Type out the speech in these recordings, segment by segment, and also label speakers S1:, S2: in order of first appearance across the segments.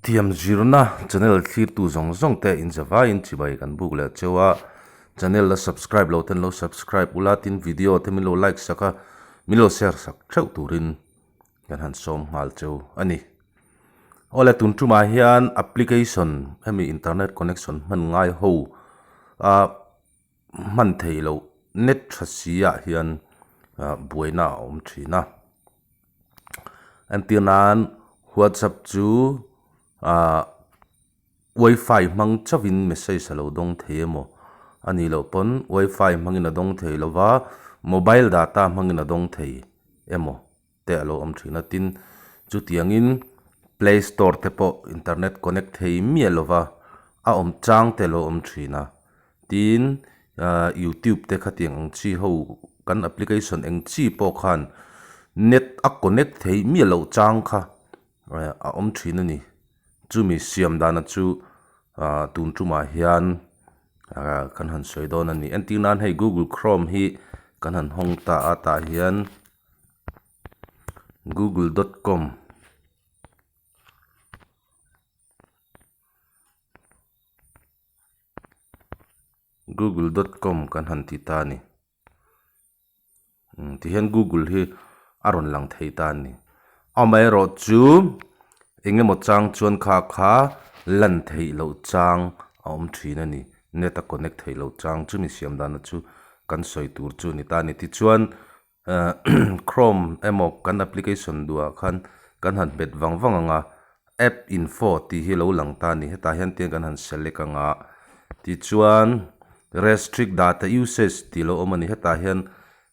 S1: tiam zirna channel thlir tu zong zong te in zawa in chibai kan buk le chewa channel la subscribe lo ten lo subscribe ulatin video te min lo like saka min lo share sak theu turin kan han som mal cheu ani ole tun tuma hian application hemi internet connection man ngai ho a man theilo net thasia hian buaina om thina antinan WhatsApp chu wifi mang chavin message lo dong themo ani lo pon wifi mangina dong thei lova mobile data mangina dong thei emo te lo om thina tin chu tiangin play store te po internet connect thei miahlo a om chang te lo om thina tin YouTube te khatiang ang chi ho kan application eng chi po khan net a connect thei miahlo chang kha a om thina ni chu mi siam dana chu tun tuma hian kan han soi don ani antinan hei Google Chrome hi kan han hong ta ata hian google.com kan han ti ta ni ti hian Google hi aron lang thei ta ni amai ro chu engemaw chang chuan kha lan thei lo chang om thina ni neta connect thei lo chang chu mi siam dana chu kan soi tur chu ni ta ni ti chuan Chrome emo kan application dua khan kan han bet wang anga app info ti hi lo lang ta ni heta hian te kan han select anga ti chuan restrict data usage ti lo omani heta hian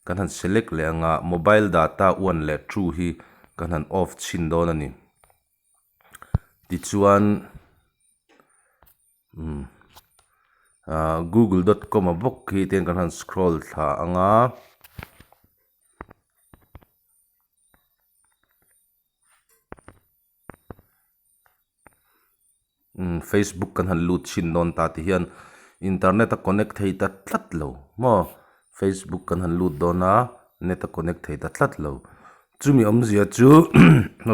S1: kan han select le anga mobile data 1 le 2 hi kan han off chin don ani ti chuan google.com a bok hi ten kan han scroll tha anga Facebook kan han lut chin non ta ti hian internet a connect thei ta tlat lo mo Facebook kan han lut dona net a connect thei ta tlat lo chumi omzia chu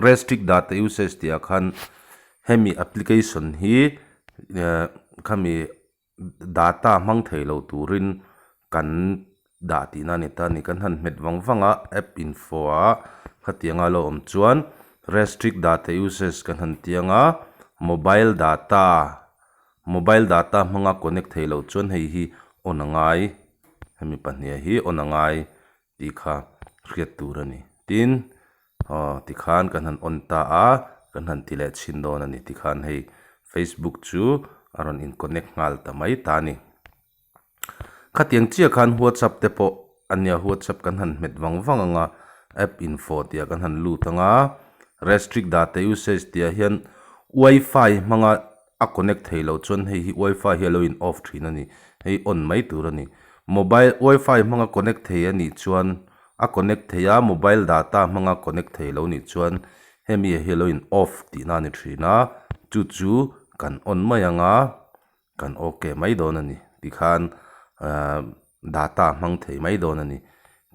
S1: restrict data usage ti akhan hemi application hi khami data mang thei lo turin kan da ti na ni ta ni kan han met wangwanga app info a khatianga lo om chuan restrict data usage kan han tianga mobile data manga connect thei lo chuan hei hi onangai hemi pahnia hi onangai ti kha riat turani tin ti khan kan han on ta a kan han ti le chin don ani ti khan hei Facebook chu aron in connect ngal ta mai ta ni khatiang chia khan WhatsApp te po ania WhatsApp kan han met wangwang anga app info tia kan han lu tanga restrict data usage tia hian wifi manga a connect thei lo chon hei hi wifi hi lo in off thina ni hei on mai tur ani mobile wifi manga connect thei ani chuan a connect theya mobile data manga connect thei lo ni chuan hemi hi lo in off ti na ni thina chu kan on mai anga kan okay mai don ani ti khan data mang thei mai don ani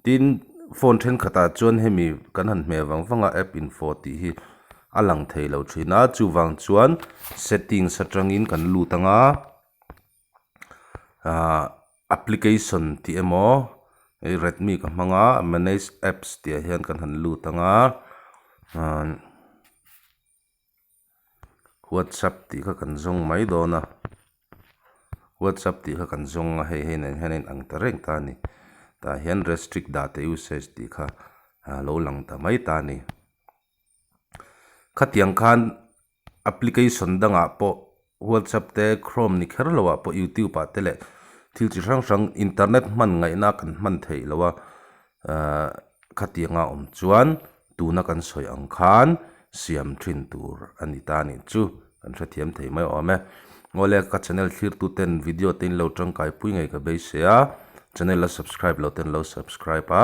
S1: tin phone then khata chuan hemi kan han me wangwanga app info ti hi alang thei lo thina chu wang chuan settings atangin kan lu tanga application ti emo Redmi ka manga manage apps ti hian kan han lu tanga WhatsApp ti kha kan zong mai dona WhatsApp ti kha kan zong hei nen ang ta reng ta ni ta hian restrict data usage ti kha lo lang ta mai ta ni khatiang khan application danga po WhatsApp te Chrome ni kher lowa po YouTube pa tele thil chi rang internet man ngai na kan man thei lowa khatianga om chuan tuna kan soi ang khan siam thin tur ani ta ni chu kan thathiam thei mai ome ngole ka channel thlir tu ten video ten lo tang kai pui ngai ka be sia channel la subscribe lo ten lo subscribe a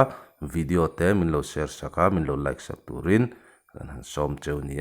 S1: video te min lo share saka min lo like sak turin kan han som cheu ni